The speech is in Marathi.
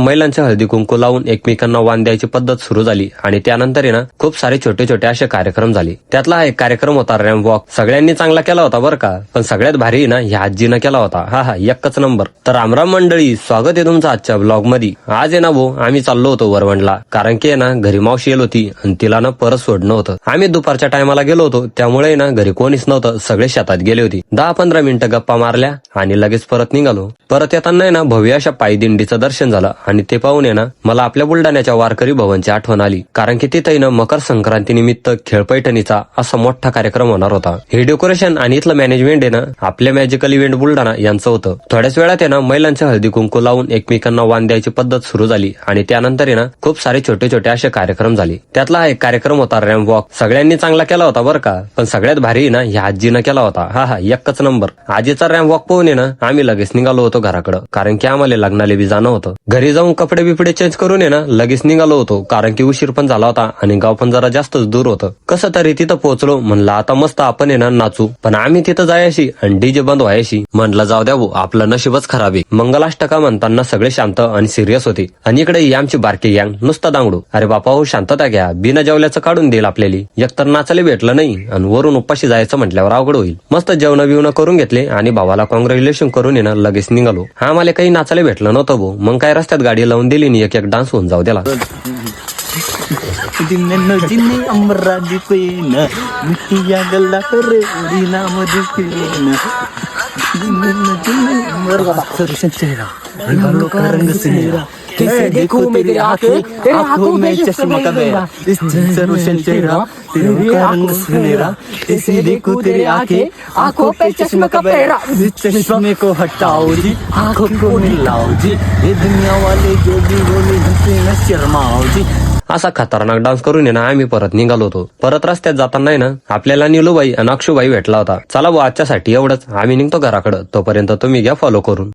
महिलांच्या हळदी कुंकू लावून एकमेकांना वाण द्यायची पद्धत सुरू झाली आणि त्यानंतर आहे ना खूप सारे छोटे छोटे असे कार्यक्रम झाले. त्यातला हा एक कार्यक्रम होता रॅम्प वॉक. सगळ्यांनी चांगला केला होता बरं का, पण सगळ्यात भारी ना ह्या आजीनं केला होता. हा एकच नंबर. तर रामराम मंडळी, स्वागत आहे तुमचं आजच्या ब्लॉग मध्ये. आज आहे ना भाऊ आम्ही चाललो होतो वरवंडला, कारण की ना घरी मावशी येल होती आणि तिला ना परत सोडणं होतं. आम्ही दुपारच्या टायमाला गेलो होतो, त्यामुळे ना घरी कोणीच नव्हतं, सगळे शेतात गेले होते. 10-15 मिनिटं गप्पा मारल्या आणि लगेच परत निघालो. परत येताना ना भव्य अशा पायी दिंडीचं दर्शन झालं आणि ते पाहून ना मला आपल्या बुलढाण्याच्या वारकरी भवनची आठवण आली, कारण की तिथे ना मकर संक्रांती निमित्त खेळपैठणीचा असा मोठा कार्यक्रम होणार होता. हे डेकोरेशन आणि इथलं मॅनेजमेंट आहे ना आपल्या मॅजिकल इव्हेंट बुलढाणा यांचं होतं. थोड्याच वेळात आहे ना महिलांच्या हळदी कुंकू लावून एकमेकांना वाण द्यायची पद्धत सुरू झाली आणि त्यानंतर आहे ना खूप सारे छोटे छोटे असे कार्यक्रम झाले. त्यातला हा एक कार्यक्रम होता रॅम्प वॉक. सगळ्यांनी चांगला केला होता बरं का, पण सगळ्यात भारी ना ह्या आजीनं केला होता. हा एकच नंबर. आजीचा रॅम्प वॉक पाहून ना आम्ही लगेच निघालो होतो घराकडे, कारण की आम्हाला लग्नाला बी जाणं होतं. घरी जाऊन कपडे बिपडे चेंज करून ना लगेच निघालो होतो, कारण की उशीर पण झाला होता आणि गाव पण जरा जास्तच दूर होतं. कसं तरी तिथं पोहोचलो. म्हणलं आता मस्त आपण ना नाचू, पण आम्ही तिथं जायशी आणि डीजे बंद व्हायशी. म्हणलं जाऊ द्या भाऊ, आपलं नशीबच खराब आहे. मंगलाष्टका म्हणताना सगळे शांत आणि सिरियस होते आणि इकडे ही आमची बारकी गँग नुसता दांगडू. अरे बापा हो, शांतता घ्या, बिना जेवल्याचं काढून देईल आपल्याला. एकतर नाचायला भेटलं नाही आणि वरून उपाशी जायचं म्हटल्यावर अवघड होईल. मस्त जेवण बिवणं करून घेतले आणि भावाला कॉंग्रॅच्युलेशन करून लगेच निघालो. हा मला काही नाचायला भेटलं नव्हतं भाऊ, मग काय रस्त्यात गाडी लावून दिली आणि एक डान्स होऊन जाऊ द्याला. कैसे देखूं मैं तेरी आंखें, तेरी आंखों में चश्मा का मेरा, इस रोशन चेहरा तेरा रंग सुनहरा। कैसे देखूं तेरी आंखें, आंखों पे चश्मा का मेरा, इस चश्मे को हटाओ जी, आंखों को मिलाओ जी, ये दुनिया वाले जो भी बोले हमसे न शर्माओ जी. असा खतरनाक डान्स करून ना आम्ही परत निघालो होतो. परत रस्त्यात जाताना ना आपल्याला निलूबाई आणि अक्षूबाई भेटला होता. चला भाऊ आजच्यासाठी एवढंच, आम्ही निघतो घराकडे. तोपर्यंत तुम्ही घ्या फॉलो करून.